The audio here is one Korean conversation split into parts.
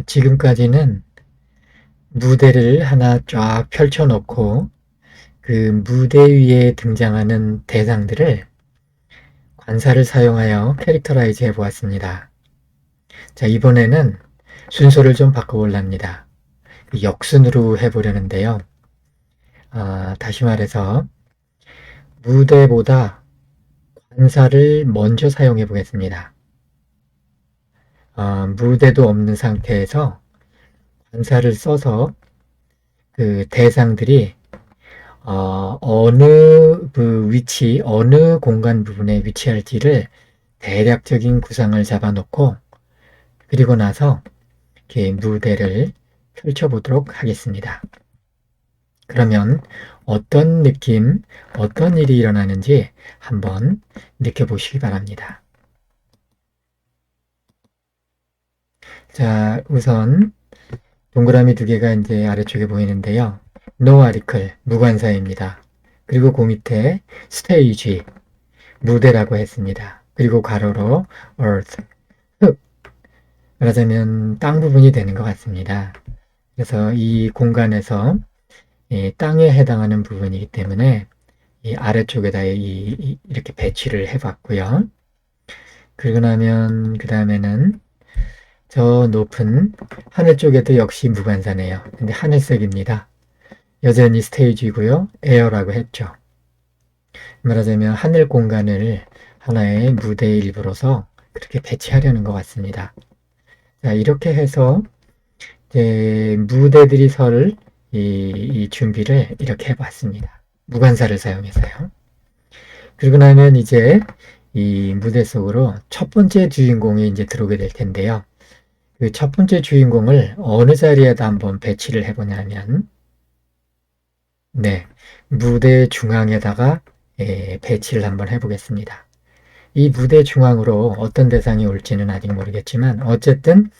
지금까지는 무대를 하나 쫙 펼쳐놓고 그 무대 위에 등장하는 대상들을 관사를 사용하여 캐릭터라이즈 해보았습니다. 자, 이번에는 순서를 좀 바꿔볼랍니다. 역순으로 해보려는데요. 다시 말해서 무대보다 관사를 먼저 사용해 보겠습니다. 무대도 없는 상태에서 관사를 써서 그 대상들이 어느 위치, 어느 공간 부분에 위치할지를 대략적인 구상을 잡아놓고 그리고 나서 이렇게 무대를 펼쳐보도록 하겠습니다. 그러면 어떤 느낌, 어떤 일이 일어나는지 한번 느껴보시기 바랍니다. 자, 우선 동그라미 두 개가 이제 아래쪽에 보이는데요. No article, 무관사입니다. 그리고 그 밑에 stage, 무대라고 했습니다. 그리고 가로로 earth, 흙, 말하자면 땅 부분이 되는 것 같습니다. 그래서 이 공간에서 땅에 해당하는 부분이기 때문에 이 아래쪽에다 이렇게 배치를 해봤고요. 그리고 나면 그 다음에는 저 높은 하늘 쪽에도 역시 무관사네요. 근데 하늘색입니다. 여전히 스테이지고요. 에어라고 했죠. 말하자면 하늘 공간을 하나의 무대의 일부로서 그렇게 배치하려는 것 같습니다. 자, 이렇게 해서 이제 무대들이 설 이 준비를 이렇게 해봤습니다. 무관사를 사용해서요. 그리고 나면 이제 이 무대 속으로 첫 번째 주인공이 이제 들어오게 될 텐데요. 그 첫 번째 주인공을 어느 자리에다 한번 배치를 해보냐면, 네, 무대 중앙에다가 배치를 한번 해보겠습니다. 이 무대 중앙으로 어떤 대상이 올지는 아직 모르겠지만, 어쨌든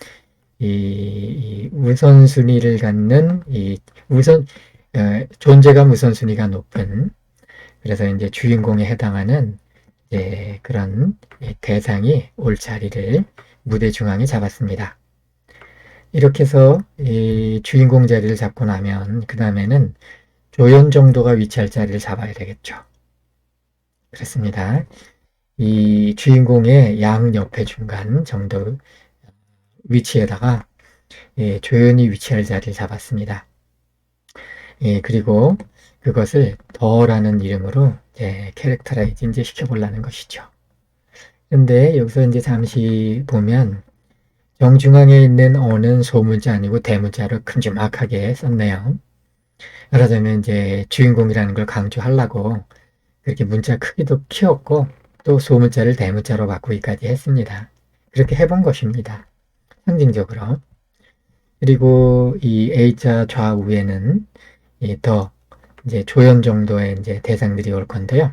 이 우선순위를 갖는 존재감 우선순위가 높은, 그래서 이제 주인공에 해당하는 그런 대상이 올 자리를 무대 중앙에 잡았습니다. 이렇게 해서 이 주인공 자리를 잡고 나면 그 다음에는 조연 정도가 위치할 자리를 잡아야 되겠죠. 그렇습니다. 이 주인공의 양옆에 중간 정도 위치에다가 조연이 위치할 자리를 잡았습니다. 그리고 그것을 더라는 이름으로 캐릭터라이즈 이제 시켜보려는 것이죠. 근데 여기서 이제 잠시 보면 정중앙에 있는 어는 소문자 아니고 대문자로 큼지막하게 썼네요. 말하자면 이제 주인공이라는 걸 강조하려고 그렇게 문자 크기도 키웠고 또 소문자를 대문자로 바꾸기까지 했습니다. 그렇게 해본 것입니다. 상징적으로. 그리고 이 A자 좌우에는 더 이제 조연 정도의 이제 대상들이 올 건데요.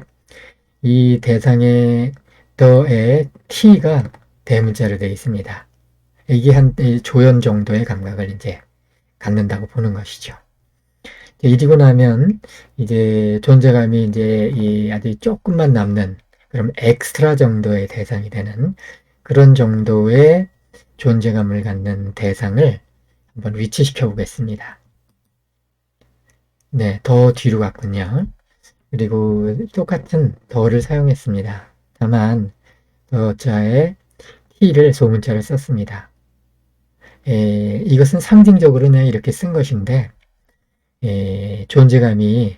이 대상의 더의 T가 대문자로 되어 있습니다. 이게 한 조연 정도의 감각을 이제 갖는다고 보는 것이죠. 이리고 나면 이제 존재감이 이제 아주 조금만 남는 그럼 엑스트라 정도의 대상이 되는 그런 정도의 존재감을 갖는 대상을 한번 위치시켜 보겠습니다. 네, 더 뒤로 갔군요. 그리고 똑같은 더를 사용했습니다. 다만 더자에 T를 소문자를 썼습니다. 이것은 상징적으로 그냥 이렇게 쓴 것인데 존재감이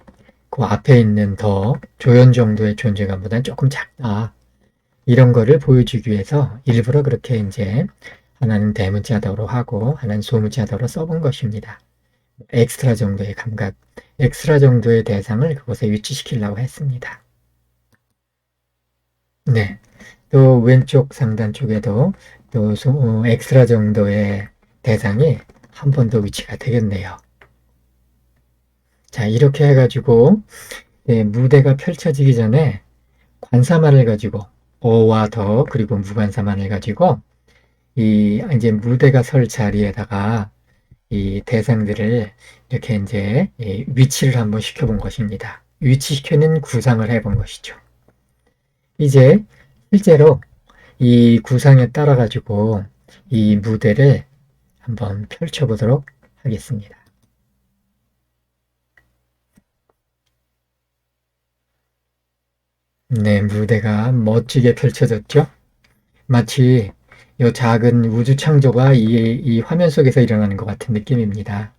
그 앞에 있는 더 조연 정도의 존재감보다는 조금 작다. 이런 거를 보여주기 위해서 일부러 그렇게 이제 하나는 대문자더로 하고 하나는 소문자더로 써본 것입니다. 엑스트라 정도의 감각, 엑스트라 정도의 대상을 그곳에 위치시키려고 했습니다. 네. 또 왼쪽 상단 쪽에도 또 엑스트라 정도의 대상이 한 번 더 위치가 되겠네요. 자, 이렇게 해가지고 무대가 펼쳐지기 전에 관사만을 가지고 어와 더 그리고 무관사만을 가지고 이제 무대가 설 자리에다가 이 대상들을 이렇게 이제 위치를 한번 시켜본 것입니다. 위치시키는 구상을 해본 것이죠. 이제 실제로 이 구상에 따라 가지고 이 무대를 한번 펼쳐보도록 하겠습니다. 네, 무대가 멋지게 펼쳐졌죠? 마치 이 작은 우주 창조가 이 화면 속에서 일어나는 것 같은 느낌입니다.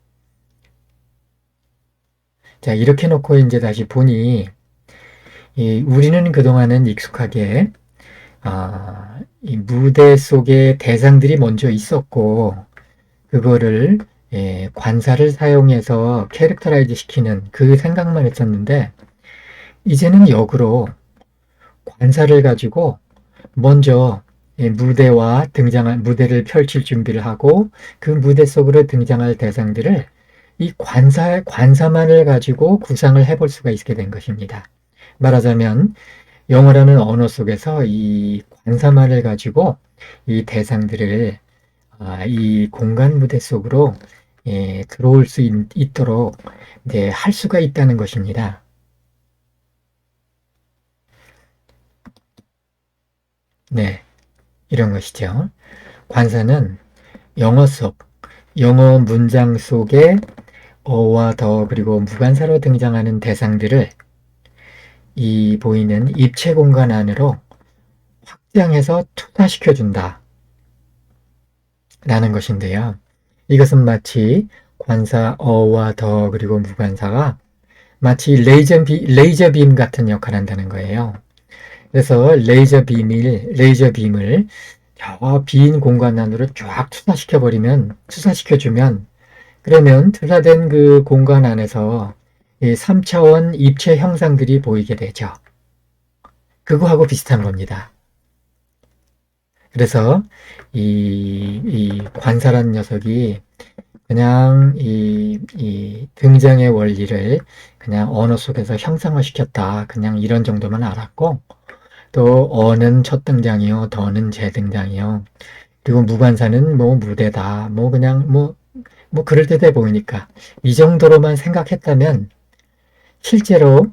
자, 이렇게 놓고 이제 다시 보니 우리는 그동안은 익숙하게 이 무대 속에 대상들이 먼저 있었고 그거를 관사를 사용해서 캐릭터라이즈 시키는 그 생각만 했었는데 이제는 역으로 관사를 가지고 먼저 무대와 무대를 펼칠 준비를 하고 그 무대 속으로 등장할 대상들을 이 관사만을 가지고 구상을 해볼 수가 있게 된 것입니다. 말하자면 영어라는 언어 속에서 이 관사만을 가지고 이 대상들을 이 공간 무대 속으로 들어올 수 있도록 할 수가 있다는 것입니다. 네, 이런 것이죠. 관사는 영어 문장 속에 어와 더 그리고 무관사로 등장하는 대상들을 이 보이는 입체 공간 안으로 확장해서 투사시켜준다 라는 것인데요. 이것은 마치 관사 어와 더 그리고 무관사가 마치 레이저 빔 같은 역할을 한다는 거예요. 그래서 레이저 빔을 저 빈 공간 안으로 쫙 투사시켜주면 그러면 투사된 그 공간 안에서 이 3차원 입체 형상들이 보이게 되죠. 그거하고 비슷한 겁니다. 그래서 이 관사라는 녀석이 그냥 이 등장의 원리를 그냥 언어 속에서 형상화 시켰다. 그냥 이런 정도만 알았고 또 어는 첫 등장이요, 더는 재등장이요. 그리고 무관사는 뭐 무대다. 뭐 그냥 뭐 그럴듯해 보이니까 이 정도로만 생각했다면 실제로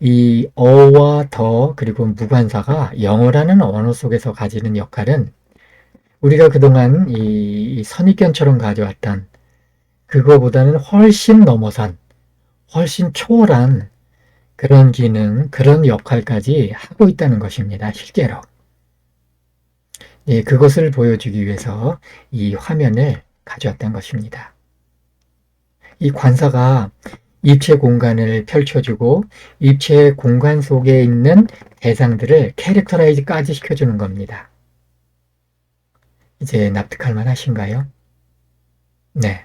이 어와 더 그리고 무관사가 영어라는 언어 속에서 가지는 역할은 우리가 그동안 이 선입견처럼 가져왔던 그거보다는 훨씬 넘어선 훨씬 초월한 그런 기능, 그런 역할까지 하고 있다는 것입니다. 실제로. 그것을 보여주기 위해서 이 화면을 가져왔던 것입니다. 이 관사가 입체 공간을 펼쳐주고 입체 공간 속에 있는 대상들을 캐릭터라이즈까지 시켜주는 겁니다. 이제 납득할 만하신가요? 네.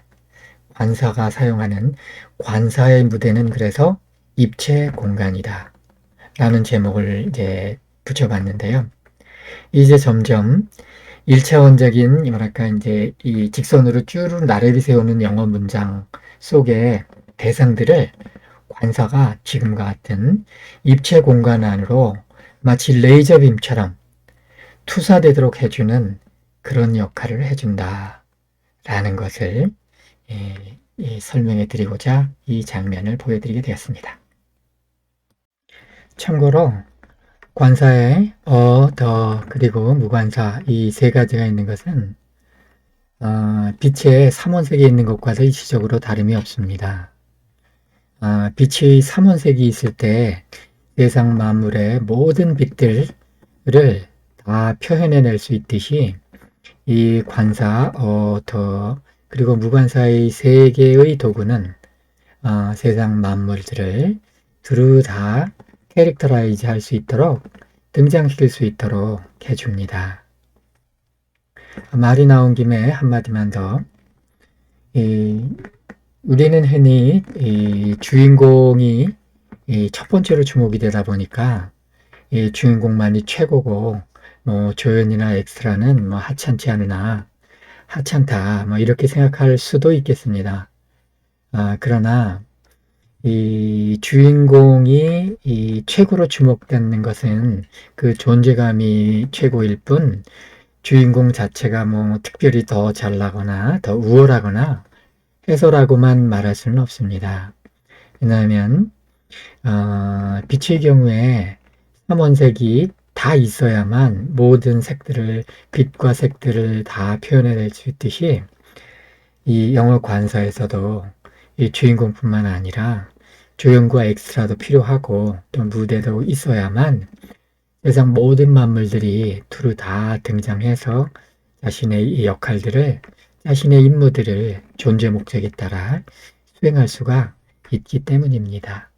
관사가 사용하는 관사의 무대는 그래서 입체 공간이다 라는 제목을 이제 붙여봤는데요. 이제 점점 1차원적인 뭐랄까 이제 이 직선으로 쭈르 나래비 세우는 영어 문장 속에 대상들을 관사가 지금과 같은 입체 공간 안으로 마치 레이저빔처럼 투사되도록 해주는 그런 역할을 해준다 라는 것을 설명해 드리고자 이 장면을 보여드리게 되었습니다. 참고로 관사에 어, 더 그리고 무관사 이 세 가지가 있는 것은 빛의 3원색이 있는 것과도 일시적으로 다름이 없습니다. 빛의 3원색이 있을 때 세상 만물의 모든 빛들을 다 표현해낼 수 있듯이 이 관사, 더 그리고 무관사의 세 개의 도구는 세상 만물들을 두루 다 캐릭터라이즈 할 수 있도록 등장시킬 수 있도록 해줍니다. 말이 나온 김에 한마디만 더. 우리는 흔히 주인공이 첫 번째로 주목이 되다 보니까 주인공만이 최고고 뭐 조연이나 엑스트라는 뭐 하찮지 않으나 하찮다 뭐 이렇게 생각할 수도 있겠습니다. 그러나 이 주인공이 이 최고로 주목되는 것은 그 존재감이 최고일 뿐 주인공 자체가 뭐 특별히 더 잘나거나 더 우월하거나 해서라고만 말할 수는 없습니다. 왜냐하면 빛의 경우에 3원색이 다 있어야만 모든 색들을 빛과 색들을 다 표현해낼 수 있듯이 이 영어 관서에서도 이 주인공뿐만 아니라 조연과 엑스트라도 필요하고 또 무대도 있어야만 세상 모든 만물들이 두루 다 등장해서 자신의 이 역할들을, 자신의 임무들을 존재 목적에 따라 수행할 수가 있기 때문입니다.